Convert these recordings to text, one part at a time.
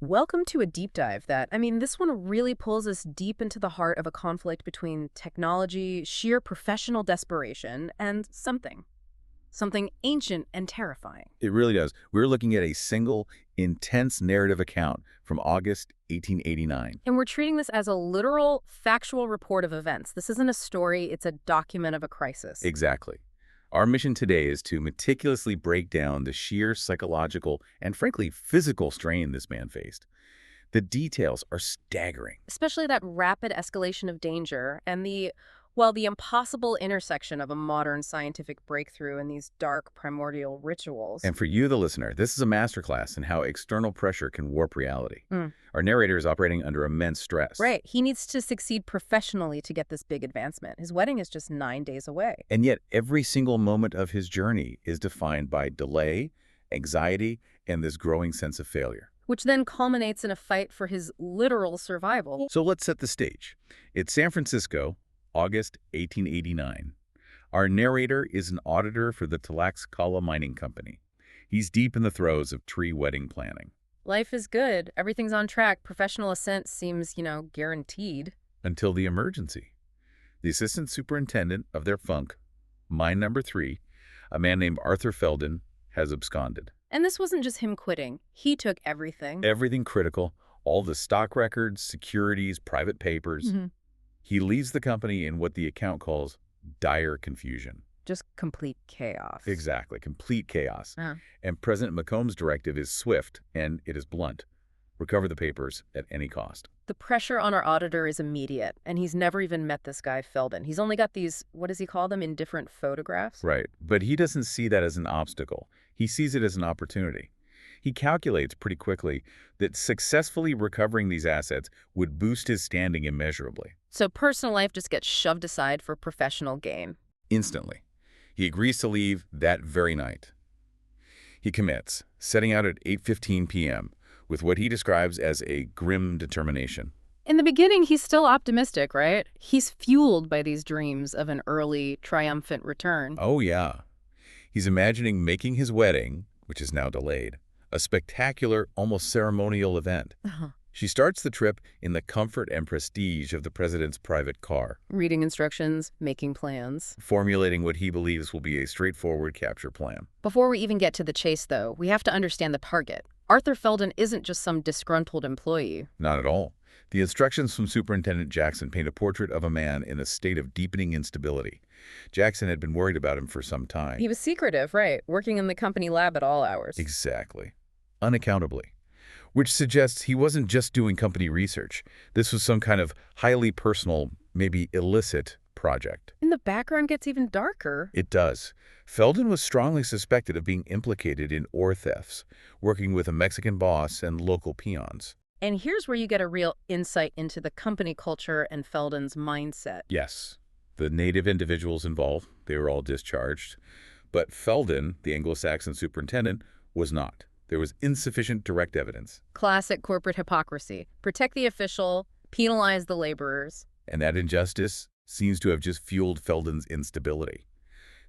Welcome to a deep dive this one really pulls us deep into the heart of a conflict between technology, sheer professional desperation, and something ancient and terrifying. It really does. We're looking at a single, intense narrative account from August 1889. And we're treating this as a literal, factual report of events. This isn't a story, it's a document of a crisis. Exactly. Our mission today is to meticulously break down the sheer psychological and, frankly, physical strain this man faced. The details are staggering. Especially that rapid escalation of danger and the impossible intersection of a modern scientific breakthrough and these dark primordial rituals. And for you, the listener, this is a masterclass in how external pressure can warp reality. Mm. Our narrator is operating under immense stress. Right. He needs to succeed professionally to get this big advancement. His wedding is just 9 days away. And yet, every single moment of his journey is defined by delay, anxiety, and this growing sense of failure. Which then culminates in a fight for his literal survival. So let's set the stage. It's San Francisco, August 1889. Our narrator is an auditor for the Tlaxcala Mining Company. He's deep in the throes of tree wedding planning. Life is good. Everything's on track. Professional ascent seems, guaranteed. Until the emergency. The assistant superintendent of their funk, mine number 3, a man named Arthur Feldon, has absconded. And this wasn't just him quitting. He took everything. Everything critical, all the stock records, securities, private papers. He leaves the company in what the account calls dire confusion. Just complete chaos. Exactly, complete chaos. Uh-huh. And President McComb's directive is swift, and it is blunt. Recover the papers at any cost. The pressure on our auditor is immediate, and he's never even met this guy, Feldon. He's only got these, what does he call them, indifferent photographs? Right, but he doesn't see that as an obstacle. He sees it as an opportunity. He calculates pretty quickly that successfully recovering these assets would boost his standing immeasurably. So personal life just gets shoved aside for professional gain. Instantly. He agrees to leave that very night. He commits, setting out at 8:15 p.m., with what he describes as a grim determination. In the beginning, he's still optimistic, right? He's fueled by these dreams of an early, triumphant return. Oh, yeah. He's imagining making his wedding, which is now delayed, a spectacular, almost ceremonial event. She starts the trip in the comfort and prestige of the president's private car, Reading instructions, making plans. formulating what he believes will be a straightforward capture plan. Before we even get to the chase, though, we have to understand the target. Arthur Feldon isn't just some disgruntled employee. Not at all. The instructions from Superintendent Jackson paint a portrait of a man in a state of deepening instability. Jackson had been worried about him for some time. He was secretive, right? Working in the company lab at all hours. Exactly. Unaccountably. Which suggests he wasn't just doing company research. This was some kind of highly personal, maybe illicit project. And the background gets even darker. It does. Feldon was strongly suspected of being implicated in ore thefts, working with a Mexican boss and local peons. And here's where you get a real insight into the company culture and Feldon's mindset. Yes, the native individuals involved, they were all discharged. But Feldon, the Anglo-Saxon superintendent, was not. There was insufficient direct evidence. Classic corporate hypocrisy. Protect the official, penalize the laborers. And that injustice seems to have just fueled Feldon's instability.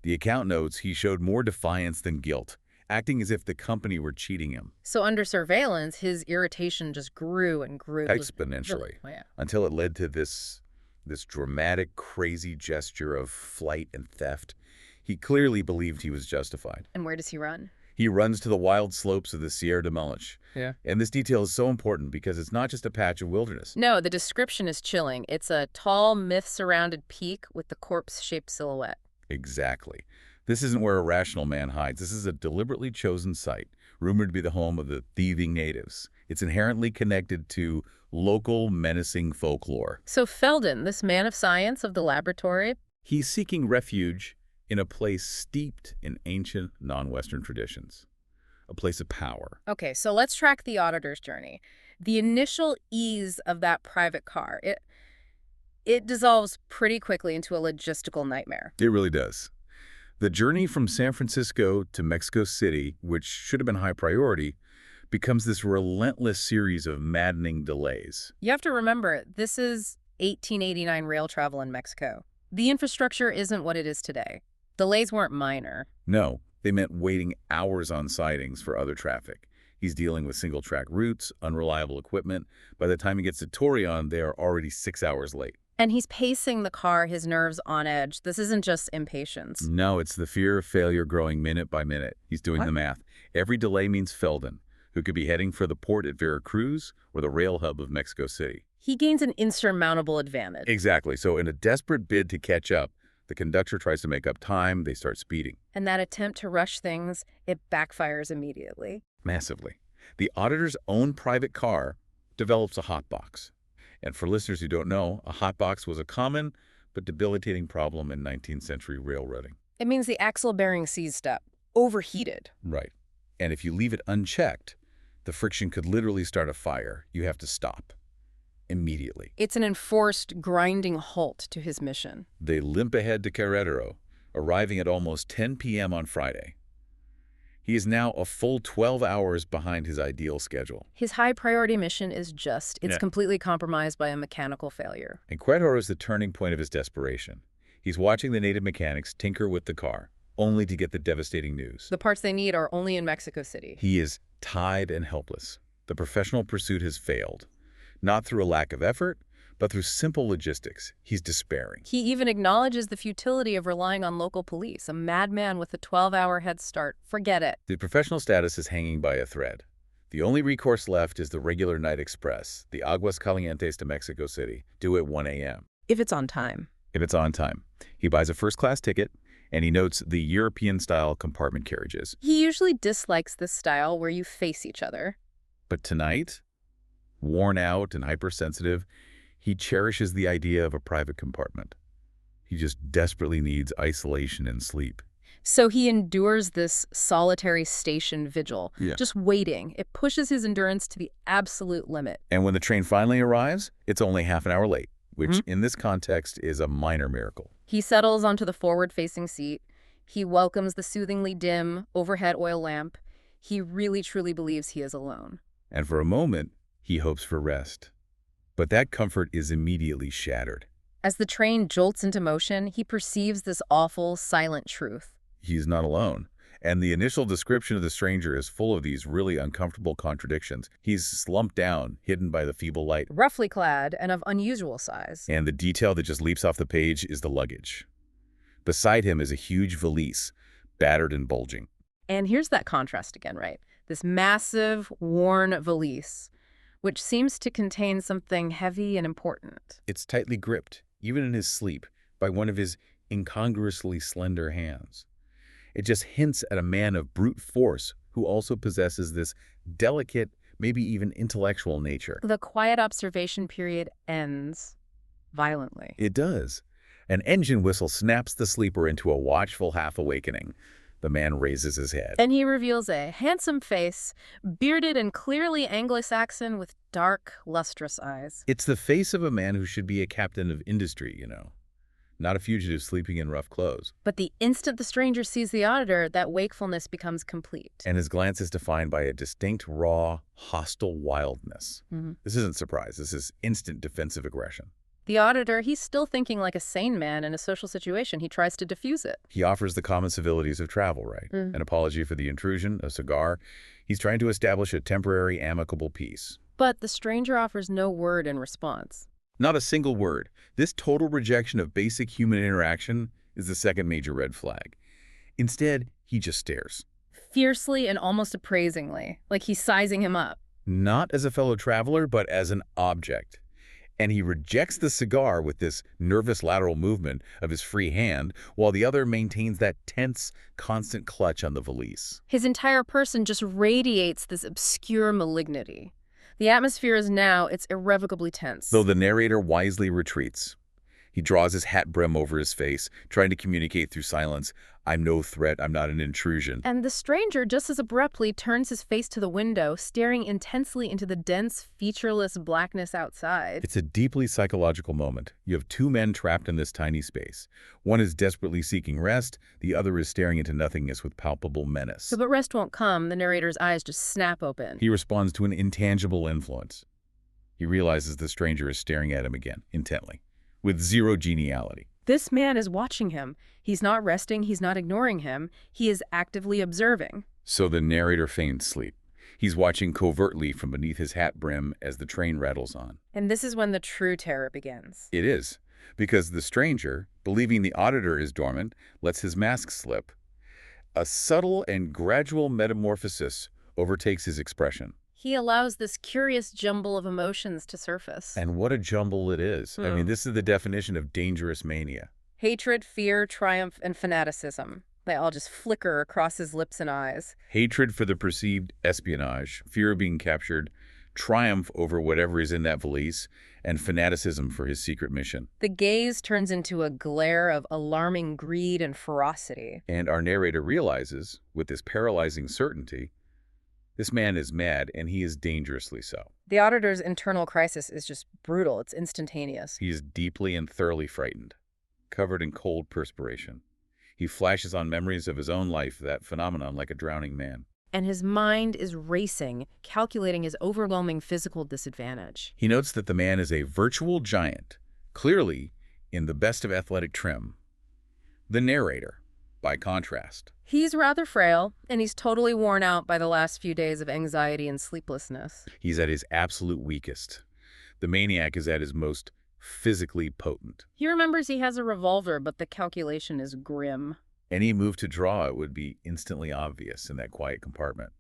The account notes he showed more defiance than guilt, acting as if the company were cheating him. So under surveillance, his irritation just grew and grew. Exponentially, until it led to this dramatic, crazy gesture of flight and theft. He clearly believed he was justified. And where does he run? He runs to the wild slopes of the Sierra de Melech. Yeah. And this detail is so important because it's not just a patch of wilderness. No, the description is chilling. It's a tall, myth-surrounded peak with the corpse-shaped silhouette. Exactly. This isn't where a rational man hides. This is a deliberately chosen site, rumored to be the home of the thieving natives. It's inherently connected to local menacing folklore. So Feldon, this man of science of the laboratory, he's seeking refuge in a place steeped in ancient non-Western traditions, a place of power. Okay, so let's track the auditor's journey. The initial ease of that private car, it dissolves pretty quickly into a logistical nightmare. It really does. The journey from San Francisco to Mexico City, which should have been high priority, becomes this relentless series of maddening delays. You have to remember, this is 1889 rail travel in Mexico. The infrastructure isn't what it is today. Delays weren't minor. No, they meant waiting hours on sidings for other traffic. He's dealing with single-track routes, unreliable equipment. By the time he gets to Torion, they are already 6 hours late. And he's pacing the car, his nerves on edge. This isn't just impatience. No, it's the fear of failure growing minute by minute. He's doing the math. Every delay means Felden, who could be heading for the port at Veracruz or the rail hub of Mexico City. He gains an insurmountable advantage. Exactly. So in a desperate bid to catch up, the conductor tries to make up time. They start speeding. And that attempt to rush things, it backfires immediately. Massively. The auditor's own private car develops a hotbox. And for listeners who don't know, a hotbox was a common but debilitating problem in 19th century railroading. It means the axle bearing seized up, overheated. Right. And if you leave it unchecked, the friction could literally start a fire. You have to stop immediately. It's an enforced, grinding halt to his mission. They limp ahead to Querétaro, arriving at almost 10 p.m. on Friday. He is now a full 12 hours behind his ideal schedule. His high-priority mission is it's completely compromised by a mechanical failure. And Querétaro is the turning point of his desperation. He's watching the native mechanics tinker with the car, only to get the devastating news. The parts they need are only in Mexico City. He is tied and helpless. The professional pursuit has failed. Not through a lack of effort, but through simple logistics. He's despairing. He even acknowledges the futility of relying on local police. A madman with a 12-hour head start. Forget it. The professional status is hanging by a thread. The only recourse left is the regular night express, the Aguas Calientes to Mexico City, due at 1 a.m. If it's on time. If it's on time. He buys a first-class ticket, and he notes the European-style compartment carriages. He usually dislikes this style where you face each other. But tonight, worn out and hypersensitive, he cherishes the idea of a private compartment. He just desperately needs isolation and sleep. So he endures this solitary station vigil, just waiting. It pushes his endurance to the absolute limit. And when the train finally arrives, it's only half an hour late, which in this context is a minor miracle. He settles onto the forward-facing seat. He welcomes the soothingly dim overhead oil lamp. He really, truly believes he is alone. And for a moment, he hopes for rest. But that comfort is immediately shattered. As the train jolts into motion, he perceives this awful, silent truth. He's not alone. And the initial description of the stranger is full of these really uncomfortable contradictions. He's slumped down, hidden by the feeble light. Roughly clad and of unusual size. And the detail that just leaps off the page is the luggage. Beside him is a huge valise, battered and bulging. And here's that contrast again, right? This massive, worn valise, which seems to contain something heavy and important. It's tightly gripped, even in his sleep, by one of his incongruously slender hands. It just hints at a man of brute force who also possesses this delicate, maybe even intellectual nature. The quiet observation period ends violently. It does. An engine whistle snaps the sleeper into a watchful half-awakening. The man raises his head. And he reveals a handsome face, bearded and clearly Anglo-Saxon with dark, lustrous eyes. It's the face of a man who should be a captain of industry, you know. Not a fugitive sleeping in rough clothes. But the instant the stranger sees the auditor, that wakefulness becomes complete. And his glance is defined by a distinct, raw, hostile wildness. This isn't surprise. This is instant defensive aggression. The auditor, he's still thinking like a sane man in a social situation. He tries to diffuse it. He offers the common civilities of travel, right? An apology for the intrusion, a cigar. He's trying to establish a temporary, amicable peace. But the stranger offers no word in response. Not a single word. This total rejection of basic human interaction is the second major red flag. Instead, he just stares. Fiercely and almost appraisingly, like he's sizing him up. Not as a fellow traveler, but as an object. And he rejects the cigar with this nervous lateral movement of his free hand, while the other maintains that tense, constant clutch on the valise. His entire person just radiates this obscure malignity. The atmosphere is now, it's irrevocably tense. Though the narrator wisely retreats. He draws his hat brim over his face, trying to communicate through silence. I'm no threat, I'm not an intrusion. And the stranger just as abruptly turns his face to the window, staring intensely into the dense, featureless blackness outside. It's a deeply psychological moment. You have two men trapped in this tiny space. One is desperately seeking rest, the other is staring into nothingness with palpable menace. But rest won't come. The narrator's eyes just snap open. He responds to an intangible influence. He realizes the stranger is staring at him again, intently, with zero geniality. This man is watching him. He's not resting, he's not ignoring him. He is actively observing. So the narrator feigns sleep. He's watching covertly from beneath his hat brim as the train rattles on. And this is when the true terror begins. It is, because the stranger, believing the auditor is dormant, lets his mask slip. A subtle and gradual metamorphosis overtakes his expression. He allows this curious jumble of emotions to surface. And what a jumble it is. I mean, this is the definition of dangerous mania. Hatred, fear, triumph, and fanaticism. They all just flicker across his lips and eyes. Hatred for the perceived espionage, fear of being captured, triumph over whatever is in that valise, and fanaticism for his secret mission. The gaze turns into a glare of alarming greed and ferocity. And our narrator realizes, with this paralyzing certainty, this man is mad, and he is dangerously so. The auditor's internal crisis is just brutal. It's instantaneous. He is deeply and thoroughly frightened, covered in cold perspiration. He flashes on memories of his own life, that phenomenon, like a drowning man. And his mind is racing, calculating his overwhelming physical disadvantage. He notes that the man is a virtual giant, clearly in the best of athletic trim. The narrator, by contrast. He's rather frail, and he's totally worn out by the last few days of anxiety and sleeplessness. He's at his absolute weakest. The maniac is at his most physically potent. He remembers he has a revolver, but the calculation is grim. Any move to draw it would be instantly obvious in that quiet compartment.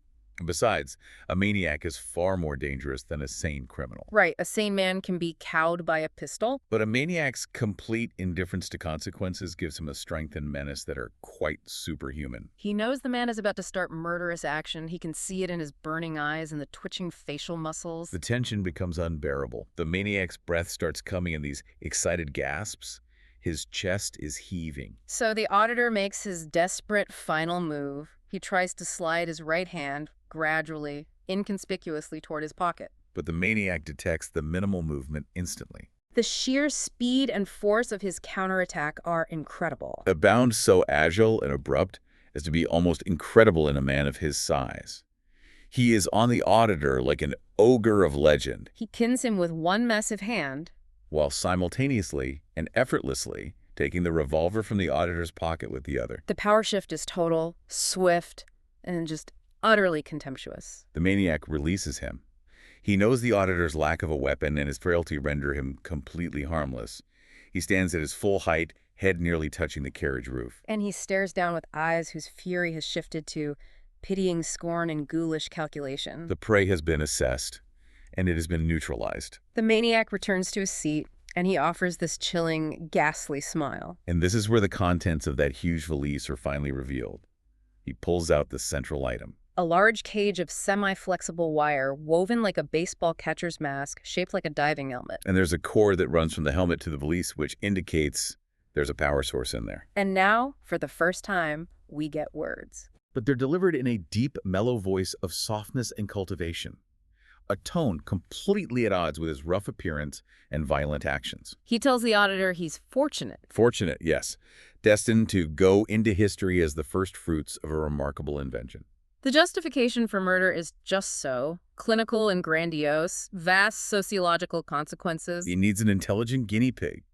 Besides, a maniac is far more dangerous than a sane criminal. Right, a sane man can be cowed by a pistol. But a maniac's complete indifference to consequences gives him a strength and menace that are quite superhuman. He knows the man is about to start murderous action. He can see it in his burning eyes and the twitching facial muscles. The tension becomes unbearable. The maniac's breath starts coming in these excited gasps. His chest is heaving. So the auditor makes his desperate final move. He tries to slide his right hand, gradually, inconspicuously toward his pocket. But the maniac detects the minimal movement instantly. The sheer speed and force of his counterattack are incredible. A bound so agile and abrupt as to be almost incredible in a man of his size. He is on the auditor like an ogre of legend. He pins him with one massive hand, while simultaneously and effortlessly taking the revolver from the auditor's pocket with the other. The power shift is total, swift, and just utterly contemptuous. The maniac releases him. He knows the auditor's lack of a weapon and his frailty render him completely harmless. He stands at his full height, head nearly touching the carriage roof. And he stares down with eyes whose fury has shifted to pitying scorn and ghoulish calculation. The prey has been assessed, and it has been neutralized. The maniac returns to his seat, and he offers this chilling, ghastly smile. And this is where the contents of that huge valise are finally revealed. He pulls out the central item. A large cage of semi-flexible wire woven like a baseball catcher's mask, shaped like a diving helmet. And there's a cord that runs from the helmet to the valise, which indicates there's a power source in there. And now, for the first time, we get words. But they're delivered in a deep, mellow voice of softness and cultivation. A tone completely at odds with his rough appearance and violent actions. He tells the auditor he's fortunate. Fortunate, yes. Destined to go into history as the first fruits of a remarkable invention. The justification for murder is just so clinical and grandiose, vast sociological consequences. He needs an intelligent guinea pig.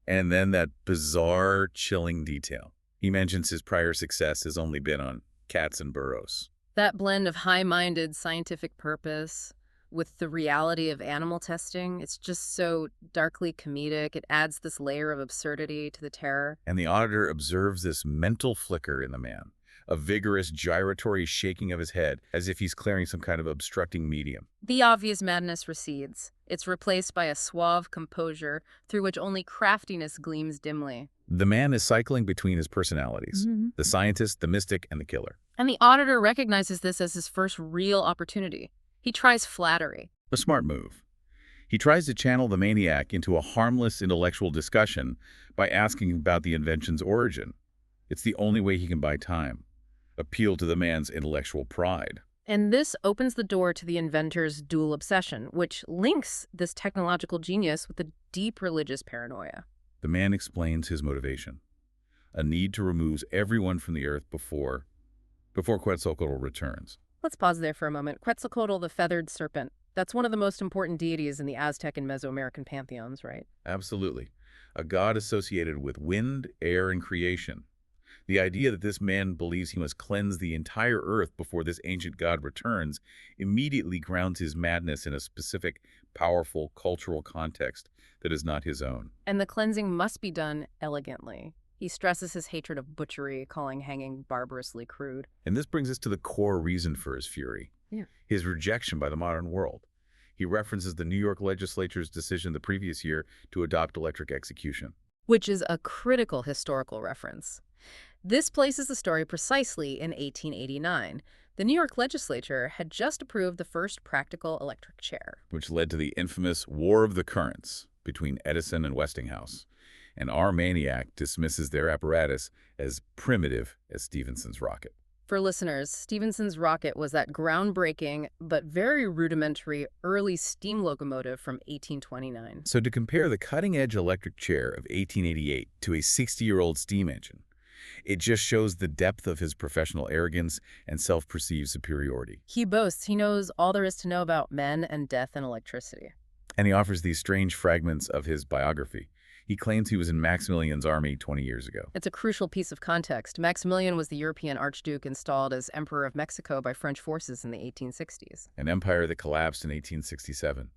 And then that bizarre, chilling detail. He mentions his prior success has only been on cats and burros. That blend of high-minded scientific purpose with the reality of animal testing, it's just so darkly comedic. It adds this layer of absurdity to the terror. And the auditor observes this mental flicker in the man, a vigorous gyratory shaking of his head as if he's clearing some kind of obstructing medium. The obvious madness recedes. It's replaced by a suave composure through which only craftiness gleams dimly. The man is cycling between his personalities, the scientist, the mystic, and the killer. And the auditor recognizes this as his first real opportunity. He tries flattery. A smart move. He tries to channel the maniac into a harmless intellectual discussion by asking about the invention's origin. It's the only way he can buy time. Appeal to the man's intellectual pride. And this opens the door to the inventor's dual obsession, which links this technological genius with a deep religious paranoia. The man explains his motivation. A need to remove everyone from the earth before Quetzalcoatl returns. Let's pause there for a moment. Quetzalcoatl, the feathered serpent. That's one of the most important deities in the Aztec and Mesoamerican pantheons, right? Absolutely. A god associated with wind, air, and creation. The idea that this man believes he must cleanse the entire earth before this ancient god returns immediately grounds his madness in a specific, powerful cultural context that is not his own. And the cleansing must be done elegantly. He stresses his hatred of butchery, calling hanging barbarously crude. And this brings us to the core reason for his fury, his rejection by the modern world. He references the New York legislature's decision the previous year to adopt electric execution. Which is a critical historical reference. This places the story precisely in 1889. The New York legislature had just approved the first practical electric chair, Which led to the infamous War of the Currents between Edison and Westinghouse. And our maniac dismisses their apparatus as primitive as Stephenson's rocket. For listeners, Stephenson's rocket was that groundbreaking but very rudimentary early steam locomotive from 1829. So to compare the cutting-edge electric chair of 1888 to a 60-year-old steam engine, it just shows the depth of his professional arrogance and self-perceived superiority. He boasts he knows all there is to know about men and death and electricity. And he offers these strange fragments of his biography. He claims he was in Maximilian's army 20 years ago. It's a crucial piece of context. Maximilian was the European archduke installed as Emperor of Mexico by French forces in the 1860s. An empire that collapsed in 1867.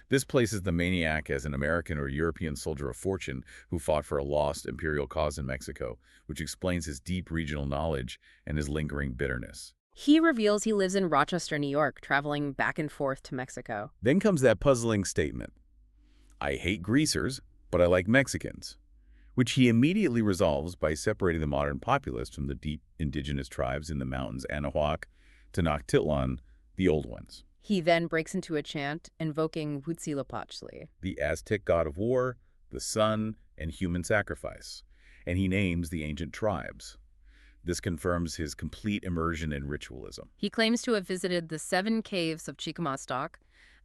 This places the maniac as an American or European soldier of fortune who fought for a lost imperial cause in Mexico, which explains his deep regional knowledge and his lingering bitterness. He reveals he lives in Rochester, New York, traveling back and forth to Mexico. Then comes that puzzling statement, "I hate greasers, but I like Mexicans," which he immediately resolves by separating the modern populace from the deep indigenous tribes in the mountains Anahuac to Noctitlan, the old ones. He then breaks into a chant invoking Huitzilopochtli, The Aztec god of war, the sun, and human sacrifice, and he names the ancient tribes. This confirms his complete immersion in ritualism. He claims to have visited the 7 caves of Chicamostoc,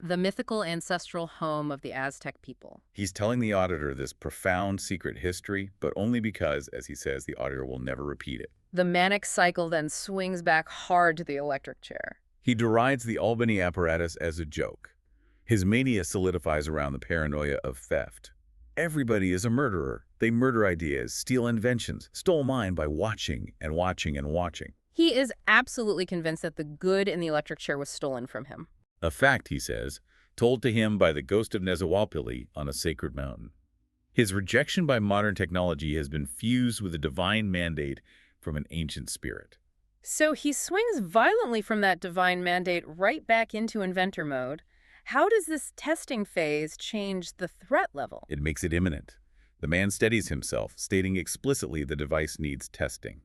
the mythical ancestral home of the Aztec people. He's telling the auditor this profound secret history, but only because, as he says, the auditor will never repeat it. The manic cycle then swings back hard to the electric chair. He derides the Albany apparatus as a joke. His mania solidifies around the paranoia of theft. Everybody is a murderer. They murder ideas, steal inventions, stole mine by watching and watching and watching. He is absolutely convinced that the good in the electric chair was stolen from him. A fact, he says, told to him by the ghost of Nezawalpili on a sacred mountain. His rejection by modern technology has been fused with a divine mandate from an ancient spirit. So he swings violently from that divine mandate right back into inventor mode. How does this testing phase change the threat level? It makes it imminent. The man steadies himself, stating explicitly the device needs testing.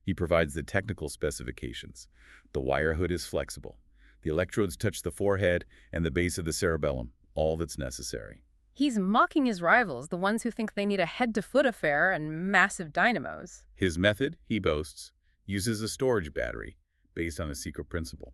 He provides the technical specifications. The wire hood is flexible. The electrodes touch the forehead and the base of the cerebellum, all that's necessary. He's mocking his rivals, the ones who think they need a head-to-foot affair and massive dynamos. His method, he boasts, uses a storage battery based on a secret principle.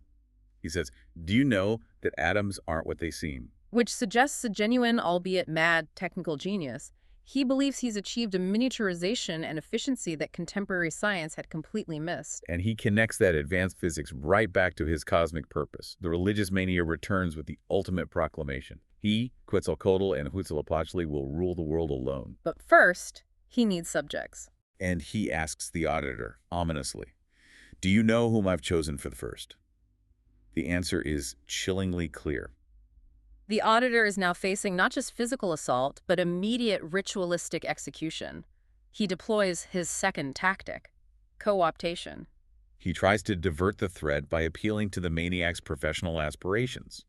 He says, "Do you know that atoms aren't what they seem?" Which suggests a genuine, albeit mad, technical genius. He believes he's achieved a miniaturization and efficiency that contemporary science had completely missed. And he connects that advanced physics right back to his cosmic purpose. The religious mania returns with the ultimate proclamation. He, Quetzalcoatl and Huitzilopochtli, will rule the world alone. But first, he needs subjects. And he asks the auditor, ominously, "Do you know whom I've chosen for the first?" The answer is chillingly clear. The auditor is now facing not just physical assault, but immediate ritualistic execution. He deploys his second tactic, co-optation. He tries to divert the thread by appealing to the maniac's professional aspirations.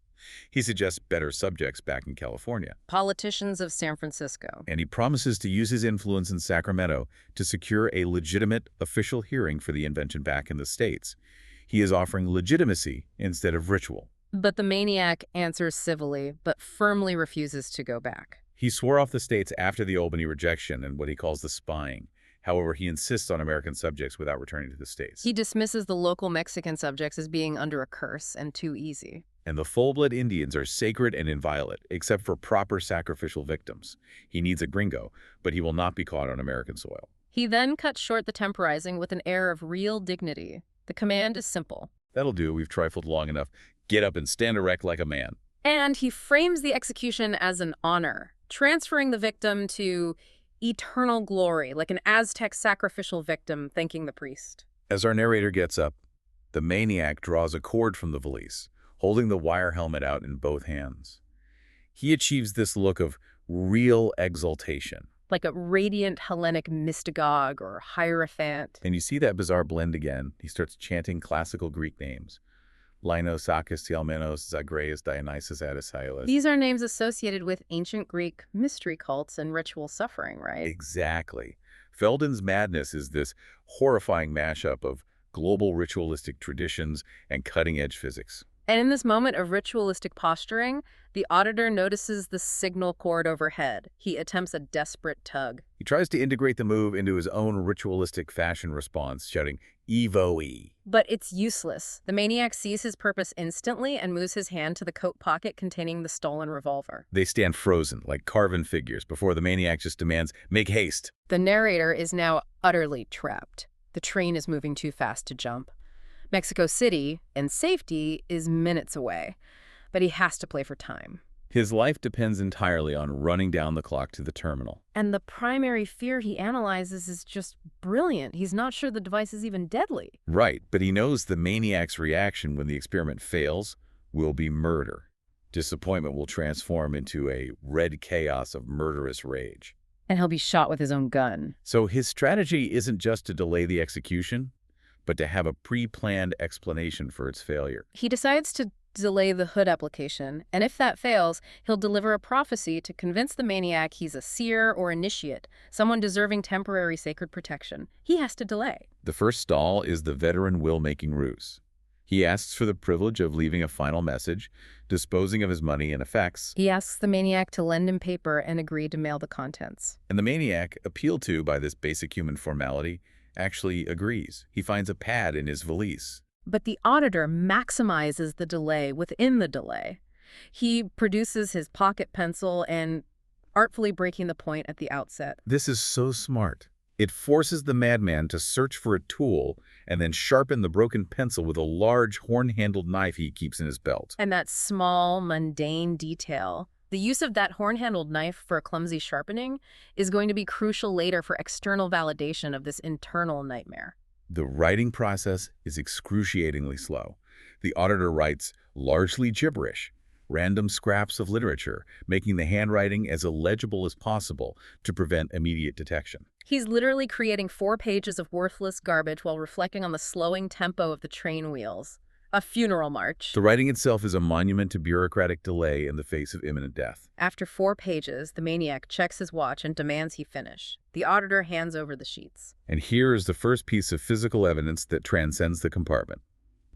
He suggests better subjects back in California. Politicians of San Francisco. And he promises to use his influence in Sacramento to secure a legitimate official hearing for the invention back in the States. He is offering legitimacy instead of ritual. But the maniac answers civilly, but firmly refuses to go back. He swore off the states after the Albany rejection and what he calls the spying. However, he insists on American subjects without returning to the States. He dismisses the local Mexican subjects as being under a curse and too easy. And the full-blood Indians are sacred and inviolate, except for proper sacrificial victims. He needs a gringo, but he will not be caught on American soil. He then cuts short the temporizing with an air of real dignity. The command is simple. That'll do, we've trifled long enough. Get up and stand erect like a man. And he frames the execution as an honor, transferring the victim to eternal glory, like an Aztec sacrificial victim thanking the priest. As our narrator gets up, the maniac draws a cord from the valise, holding the wire helmet out in both hands. He achieves this look of real exaltation. Like a radiant Hellenic mystagogue or hierophant. And you see that bizarre blend again. He starts chanting classical Greek names. Linos, Sakis, Tialmenos, Zagreus, Dionysus, Odysseus. These are names associated with ancient Greek mystery cults and ritual suffering, right? Exactly. Felden's madness is this horrifying mashup of global ritualistic traditions and cutting-edge physics. And in this moment of ritualistic posturing, the auditor notices the signal cord overhead. He attempts a desperate tug. He tries to integrate the move into his own ritualistic fashion response, shouting, Evo-E. But it's useless. The maniac sees his purpose instantly and moves his hand to the coat pocket containing the stolen revolver. They stand frozen, like carven figures, before the maniac just demands, make haste. The narrator is now utterly trapped. The train is moving too fast to jump. Mexico City, and safety, is minutes away, but he has to play for time. His life depends entirely on running down the clock to the terminal. And the primary fear he analyzes is just brilliant. He's not sure the device is even deadly. Right, but he knows the maniac's reaction when the experiment fails will be murder. Disappointment will transform into a red chaos of murderous rage. And he'll be shot with his own gun. So his strategy isn't just to delay the execution, but to have a pre-planned explanation for its failure. He decides to delay the hood application, and if that fails, he'll deliver a prophecy to convince the maniac he's a seer or initiate, someone deserving temporary sacred protection. He has to delay. The first stall is the veteran will-making ruse. He asks for the privilege of leaving a final message, disposing of his money and effects. He asks the maniac to lend him paper and agree to mail the contents. And the maniac, appealed to by this basic human formality, actually agrees. He finds a pad in his valise. But the auditor maximizes the delay within the delay. He produces his pocket pencil and artfully breaking the point at the outset. This is so smart. It forces the madman to search for a tool and then sharpen the broken pencil with a large horn-handled knife he keeps in his belt. And that small, mundane detail, the use of that horn-handled knife for a clumsy sharpening, is going to be crucial later for external validation of this internal nightmare. The writing process is excruciatingly slow. The auditor writes largely gibberish, random scraps of literature, making the handwriting as illegible as possible to prevent immediate detection. He's literally creating 4 pages of worthless garbage while reflecting on the slowing tempo of the train wheels. A funeral march. The writing itself is a monument to bureaucratic delay in the face of imminent death. After 4 pages, the maniac checks his watch and demands he finish. The auditor hands over the sheets. And here is the first piece of physical evidence that transcends the compartment.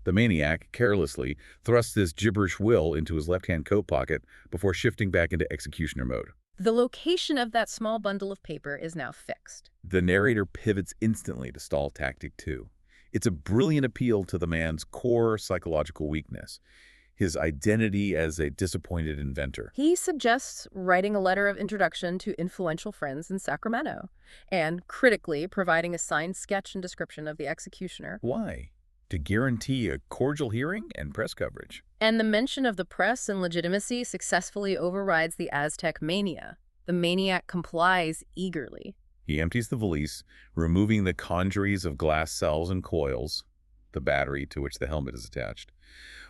The maniac, carelessly, thrusts this gibberish will into his left-hand coat pocket before shifting back into executioner mode. The location of that small bundle of paper is now fixed. The narrator pivots instantly to stall tactic 2. It's a brilliant appeal to the man's core psychological weakness, his identity as a disappointed inventor. He suggests writing a letter of introduction to influential friends in Sacramento, and, critically, providing a signed sketch and description of the executioner. Why? To guarantee a cordial hearing and press coverage. And the mention of the press and legitimacy successfully overrides the Aztec mania. The maniac complies eagerly. He empties the valise, removing the congeries of glass cells and coils, the battery to which the helmet is attached.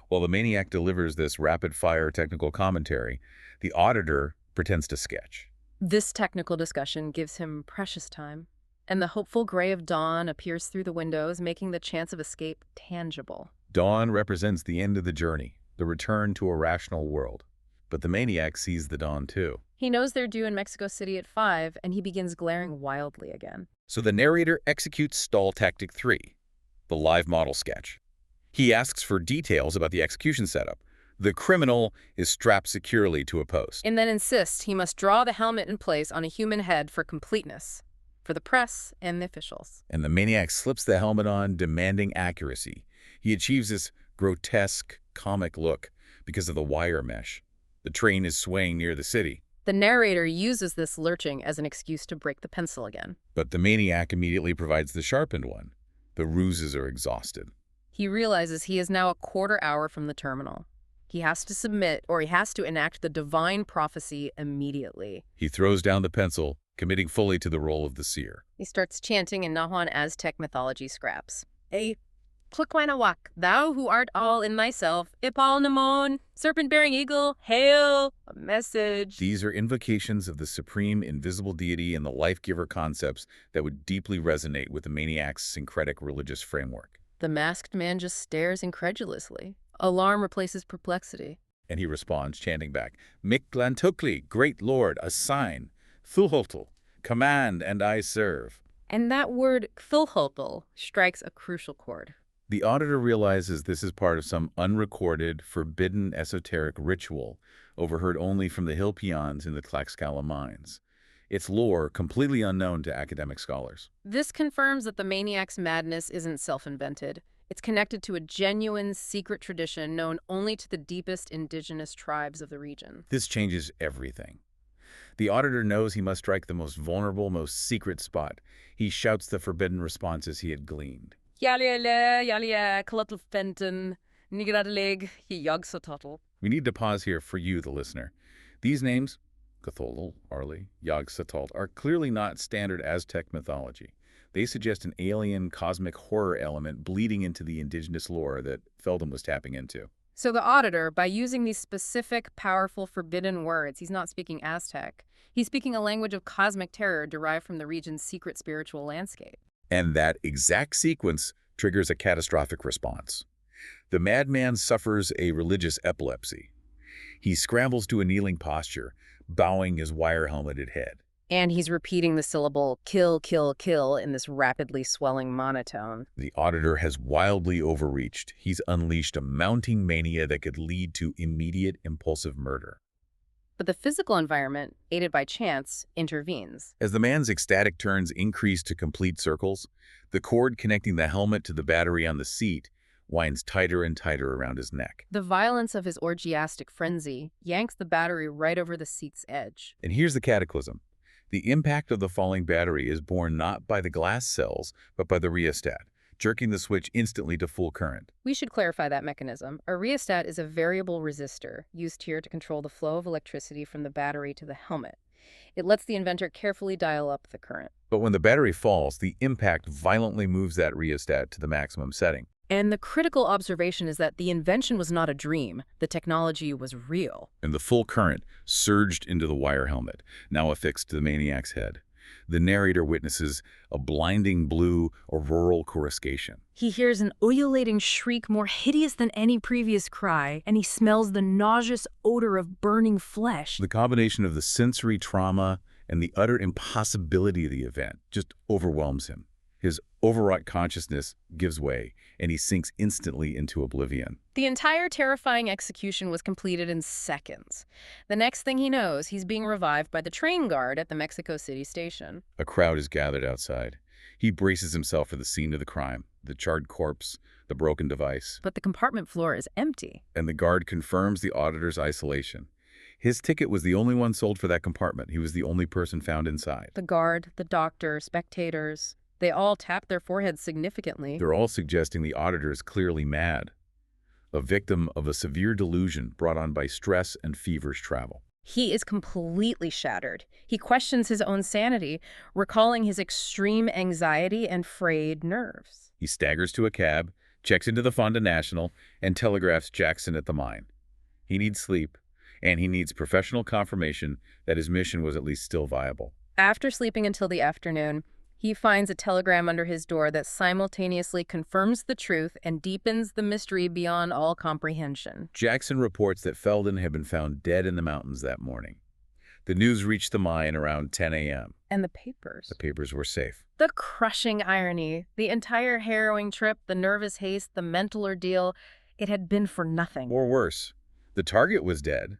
While the maniac delivers this rapid-fire technical commentary, the auditor pretends to sketch. This technical discussion gives him precious time, and the hopeful gray of dawn appears through the windows, making the chance of escape tangible. Dawn represents the end of the journey, the return to a rational world. But the maniac sees the dawn too. He knows they're due in Mexico City at 5, and he begins glaring wildly again. So the narrator executes stall tactic 3, the live model sketch. He asks for details about the execution setup. The criminal is strapped securely to a post. And then insists he must draw the helmet in place on a human head for completeness, for the press and the officials. And the maniac slips the helmet on, demanding accuracy. He achieves this grotesque, comic look because of the wire mesh. The train is swaying near the city. The narrator uses this lurching as an excuse to break the pencil again. But the maniac immediately provides the sharpened one. The ruses are exhausted. He realizes he is now a quarter hour from the terminal. He has to submit, or he has to enact the divine prophecy immediately. He throws down the pencil, committing fully to the role of the seer. He starts chanting in Nahuan Aztec mythology scraps. A Tlaquanawak, thou who art all in thyself, Ipal Namon, serpent-bearing eagle, hail, a message. These are invocations of the supreme invisible deity and the life-giver concepts that would deeply resonate with the maniac's syncretic religious framework. The masked man just stares incredulously. Alarm replaces perplexity. And he responds, chanting back, Mictlantecuhtli, great lord, a sign, Thulhotl, command and I serve. And that word, Thulhotl, strikes a crucial chord. The auditor realizes this is part of some unrecorded, forbidden esoteric ritual overheard only from the hill peons in the Tlaxcala mines. Its lore completely unknown to academic scholars. This confirms that the maniac's madness isn't self-invented. It's connected to a genuine, secret tradition known only to the deepest indigenous tribes of the region. This changes everything. The auditor knows he must strike the most vulnerable, most secret spot. He shouts the forbidden responses he had gleaned. We need to pause here for you, the listener. These names, Cthulhu, Arli, Yog-Sothoth, are clearly not standard Aztec mythology. They suggest an alien, cosmic horror element bleeding into the indigenous lore that Felden was tapping into. So the auditor, by using these specific, powerful, forbidden words, he's not speaking Aztec. He's speaking a language of cosmic terror derived from the region's secret spiritual landscape. And that exact sequence triggers a catastrophic response. The madman suffers a religious epilepsy. He scrambles to a kneeling posture, bowing his wire-helmeted head. And he's repeating the syllable, kill, kill, kill, in this rapidly swelling monotone. The auditor has wildly overreached. He's unleashed a mounting mania that could lead to immediate impulsive murder. But the physical environment, aided by chance, intervenes. As the man's ecstatic turns increase to complete circles, the cord connecting the helmet to the battery on the seat winds tighter and tighter around his neck. The violence of his orgiastic frenzy yanks the battery right over the seat's edge. And here's the cataclysm. The impact of the falling battery is borne not by the glass cells, but by the rheostat, jerking the switch instantly to full current. We should clarify that mechanism. A rheostat is a variable resistor used here to control the flow of electricity from the battery to the helmet. It lets the inventor carefully dial up the current. But when the battery falls, the impact violently moves that rheostat to the maximum setting. And the critical observation is that the invention was not a dream. The technology was real. And the full current surged into the wire helmet, now affixed to the maniac's head. The narrator witnesses a blinding blue auroral coruscation. He hears an ululating shriek more hideous than any previous cry, and he smells the nauseous odor of burning flesh. The combination of the sensory trauma and the utter impossibility of the event just overwhelms him. His overwrought consciousness gives way, and he sinks instantly into oblivion. The entire terrifying execution was completed in seconds. The next thing he knows, he's being revived by the train guard at the Mexico City station. A crowd is gathered outside. He braces himself for the scene of the crime, the charred corpse, the broken device. But the compartment floor is empty. And the guard confirms the auditor's isolation. His ticket was the only one sold for that compartment. He was the only person found inside. The guard, the doctor, spectators, they all tap their foreheads significantly. They're all suggesting the auditor is clearly mad, a victim of a severe delusion brought on by stress and feverish travel. He is completely shattered. He questions his own sanity, recalling his extreme anxiety and frayed nerves. He staggers to a cab, checks into the Fonda National, and telegraphs Jackson at the mine. He needs sleep, and he needs professional confirmation that his mission was at least still viable. After sleeping until the afternoon, he finds a telegram under his door that simultaneously confirms the truth and deepens the mystery beyond all comprehension. Jackson reports that Felden had been found dead in the mountains that morning. The news reached the mine around 10 a.m. And the papers? The papers were safe. The crushing irony, the entire harrowing trip, the nervous haste, the mental ordeal, it had been for nothing. Or worse, the target was dead,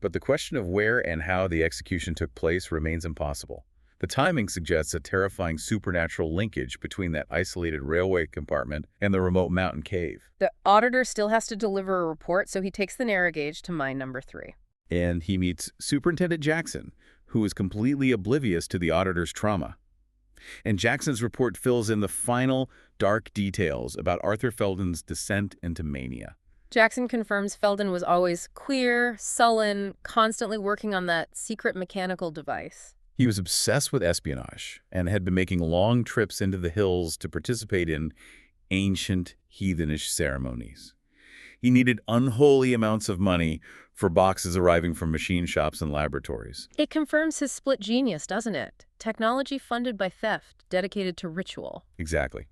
but the question of where and how the execution took place remains impossible. The timing suggests a terrifying supernatural linkage between that isolated railway compartment and the remote mountain cave. The auditor still has to deliver a report, so he takes the narrow gauge to mine number 3. And he meets Superintendent Jackson, who is completely oblivious to the auditor's trauma. And Jackson's report fills in the final, dark details about Arthur Felden's descent into mania. Jackson confirms Felden was always queer, sullen, constantly working on that secret mechanical device. He was obsessed with espionage and had been making long trips into the hills to participate in ancient heathenish ceremonies. He needed unholy amounts of money for boxes arriving from machine shops and laboratories. It confirms his split genius, doesn't it? Technology funded by theft, dedicated to ritual. Exactly.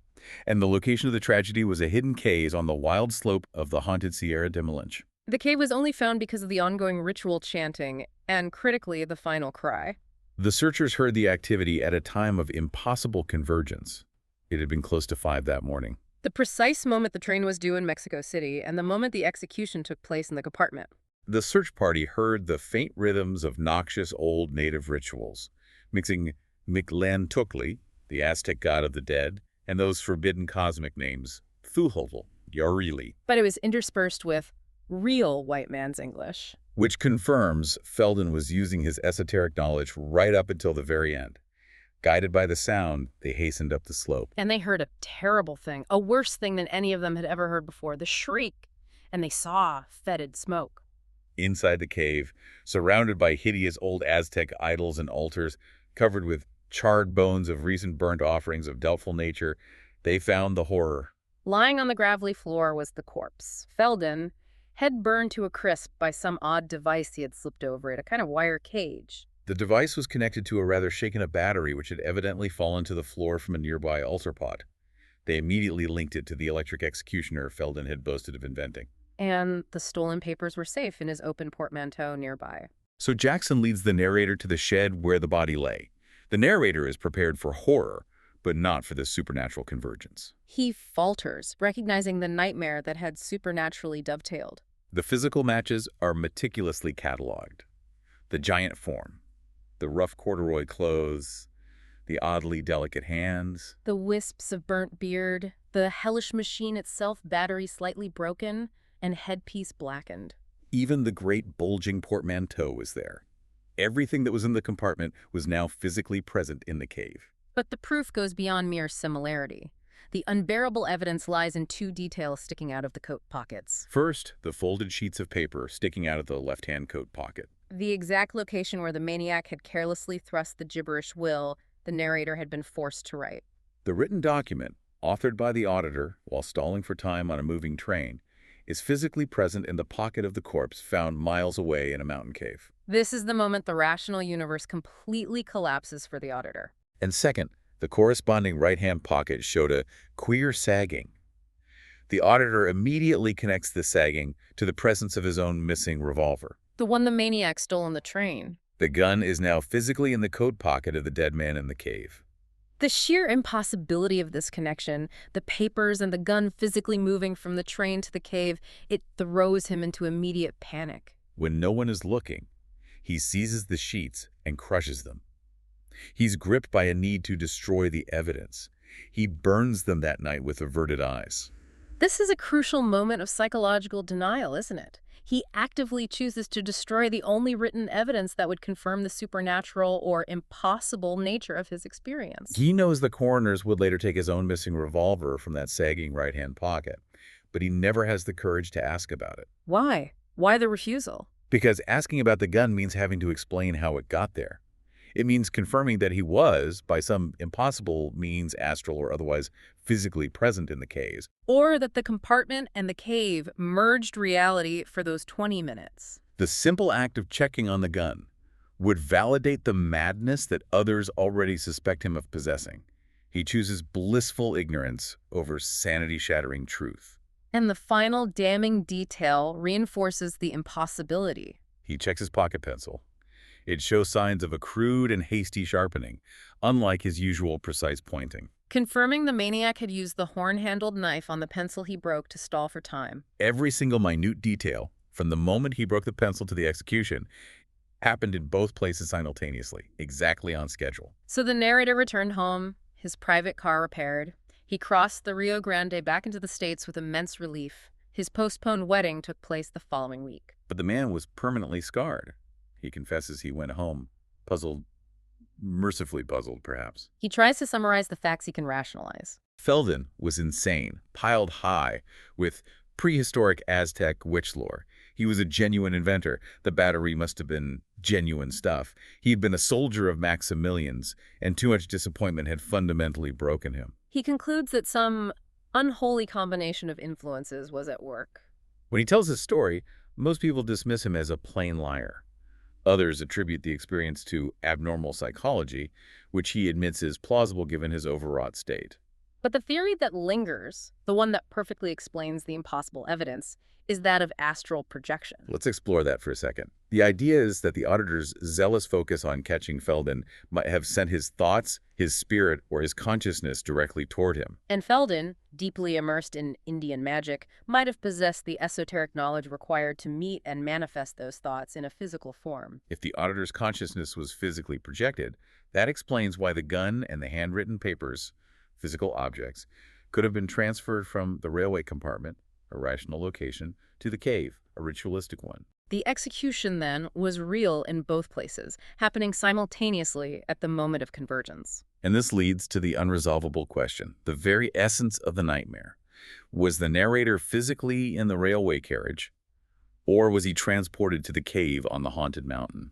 And the location of the tragedy was a hidden cave on the wild slope of the haunted Sierra de Malinche. The cave was only found because of the ongoing ritual chanting and, critically, the final cry. The searchers heard the activity at a time of impossible convergence. It had been close to 5 that morning. The precise moment the train was due in Mexico City and the moment the execution took place in the compartment. The search party heard the faint rhythms of noxious old native rituals, mixing Mictlanteuctli, the Aztec god of the dead, and those forbidden cosmic names, Thuholtl, Yarili, But it was interspersed with real white man's English. which confirms Felden was using his esoteric knowledge right up until the very end. Guided by the sound, they hastened up the slope. And they heard a terrible thing, a worse thing than any of them had ever heard before, the shriek. And they saw fetid smoke. Inside the cave, surrounded by hideous old Aztec idols and altars, covered with charred bones of recent burnt offerings of doubtful nature, they found the horror. Lying on the gravelly floor was the corpse. Felden, head burned to a crisp by some odd device he had slipped over it, a kind of wire cage. The device was connected to a rather shaken-up battery which had evidently fallen to the floor from a nearby altar pot. They immediately linked it to the electric executioner Felden had boasted of inventing. And the stolen papers were safe in his open portmanteau nearby. So Jackson leads the narrator to the shed where the body lay. The narrator is prepared for horror, but not for this supernatural convergence. He falters, recognizing the nightmare that had supernaturally dovetailed. The physical matches are meticulously cataloged. The giant form, the rough corduroy clothes, the oddly delicate hands. The wisps of burnt beard, the hellish machine itself, battery slightly broken, and headpiece blackened. Even the great bulging portmanteau was there. Everything that was in the compartment was now physically present in the cave. But the proof goes beyond mere similarity. The unbearable evidence lies in two details sticking out of the coat pockets. First, the folded sheets of paper sticking out of the left-hand coat pocket. The exact location where the maniac had carelessly thrust the gibberish will the narrator had been forced to write. The written document, authored by the auditor while stalling for time on a moving train, is physically present in the pocket of the corpse found miles away in a mountain cave. This is the moment the rational universe completely collapses for the auditor. And second, the corresponding right-hand pocket showed a queer sagging. The auditor immediately connects the sagging to the presence of his own missing revolver. The one the maniac stole on the train. The gun is now physically in the coat pocket of the dead man in the cave. The sheer impossibility of this connection, the papers and the gun physically moving from the train to the cave, it throws him into immediate panic. When no one is looking, he seizes the sheets and crushes them. He's gripped by a need to destroy the evidence. He burns them that night with averted eyes. This is a crucial moment of psychological denial, isn't it? He actively chooses to destroy the only written evidence that would confirm the supernatural or impossible nature of his experience. He knows the coroners would later take his own missing revolver from that sagging right-hand pocket, but he never has the courage to ask about it. Why? Why the refusal? Because asking about the gun means having to explain how it got there. It means confirming that he was, by some impossible means, astral or otherwise, physically present in the caves. Or that the compartment and the cave merged reality for those 20 minutes. The simple act of checking on the gun would validate the madness that others already suspect him of possessing. He chooses blissful ignorance over sanity-shattering truth. And the final damning detail reinforces the impossibility. He checks his pocket pencil. It shows signs of a crude and hasty sharpening, unlike his usual precise pointing. Confirming the maniac had used the horn-handled knife on the pencil he broke to stall for time. Every single minute detail, from the moment he broke the pencil to the execution, happened in both places simultaneously, exactly on schedule. So the narrator returned home, his private car repaired. He crossed the Rio Grande back into the States with immense relief. His postponed wedding took place the following week. But the man was permanently scarred. He confesses he went home, puzzled, mercifully puzzled, perhaps. He tries to summarize the facts he can rationalize. Felden was insane, piled high with prehistoric Aztec witch lore. He was a genuine inventor. The battery must have been genuine stuff. He had been a soldier of Maximilian's, and too much disappointment had fundamentally broken him. He concludes that some unholy combination of influences was at work. When he tells his story, most people dismiss him as a plain liar. Others attribute the experience to abnormal psychology, which he admits is plausible given his overwrought state. But the theory that lingers, the one that perfectly explains the impossible evidence, is that of astral projection. Let's explore that for a second. The idea is that the auditor's zealous focus on catching Felden might have sent his thoughts, his spirit, or his consciousness directly toward him. And Felden, deeply immersed in Indian magic, might have possessed the esoteric knowledge required to meet and manifest those thoughts in a physical form. If the auditor's consciousness was physically projected, that explains why the gun and the handwritten papers, physical objects, could have been transferred from the railway compartment, a rational location, to the cave, a ritualistic one. The execution, then, was real in both places, happening simultaneously at the moment of convergence. And this leads to the unresolvable question, the very essence of the nightmare. Was the narrator physically in the railway carriage, or was he transported to the cave on the haunted mountain?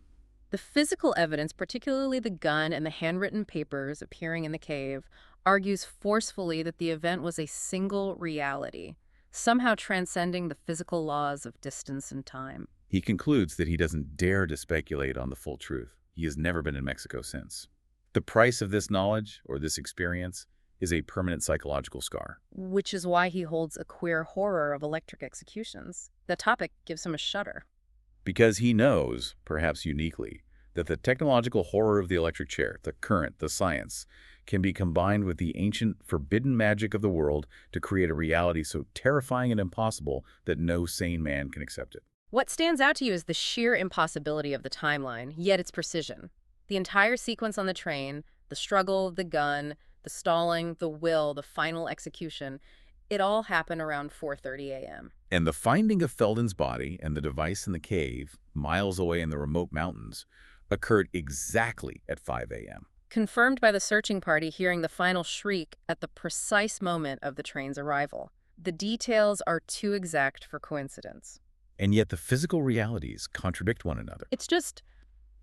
The physical evidence, particularly the gun and the handwritten papers appearing in the cave, argues forcefully that the event was a single reality, somehow transcending the physical laws of distance and time. He concludes that he doesn't dare to speculate on the full truth. He has never been in Mexico since. The price of this knowledge, or this experience, is a permanent psychological scar. Which is why he holds a queer horror of electric executions. The topic gives him a shudder. Because he knows, perhaps uniquely, that the technological horror of the electric chair, the current, the science, can be combined with the ancient, forbidden magic of the world to create a reality so terrifying and impossible that no sane man can accept it. What stands out to you is the sheer impossibility of the timeline, yet its precision. The entire sequence on the train, the struggle, the gun, the stalling, the will, the final execution, it all happened around 4:30 a.m. And the finding of Felden's body and the device in the cave, miles away in the remote mountains, occurred exactly at 5 a.m. Confirmed by the searching party hearing the final shriek at the precise moment of the train's arrival. The details are too exact for coincidence. And yet the physical realities contradict one another. It's just,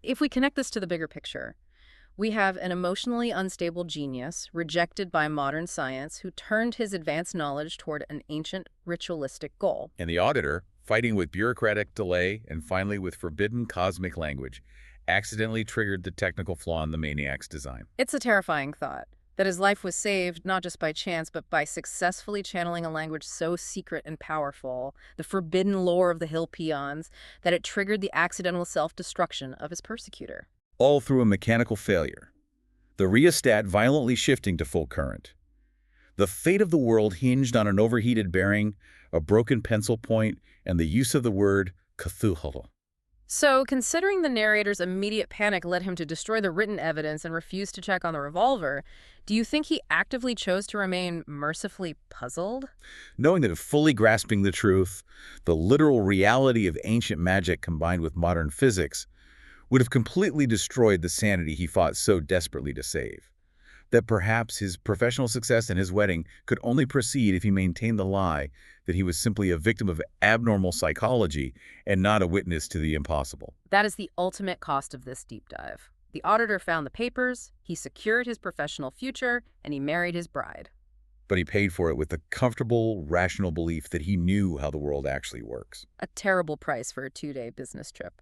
if we connect this to the bigger picture, we have an emotionally unstable genius rejected by modern science who turned his advanced knowledge toward an ancient ritualistic goal. And the auditor, fighting with bureaucratic delay and finally with forbidden cosmic language, accidentally triggered the technical flaw in the maniac's design. It's a terrifying thought, that his life was saved not just by chance, but by successfully channeling a language so secret and powerful, the forbidden lore of the hill peons, that it triggered the accidental self-destruction of his persecutor. All through a mechanical failure. The rheostat violently shifting to full current. The fate of the world hinged on an overheated bearing, a broken pencil point, and the use of the word Cthulhu. So, considering the narrator's immediate panic led him to destroy the written evidence and refuse to check on the revolver, do you think he actively chose to remain mercifully puzzled? Knowing that fully grasping the truth, the literal reality of ancient magic combined with modern physics, would have completely destroyed the sanity he fought so desperately to save. That perhaps his professional success and his wedding could only proceed if he maintained the lie that he was simply a victim of abnormal psychology and not a witness to the impossible. That is the ultimate cost of this deep dive. The auditor found the papers, he secured his professional future, and he married his bride. But he paid for it with the comfortable, rational belief that he knew how the world actually works. A terrible price for a 2-day business trip.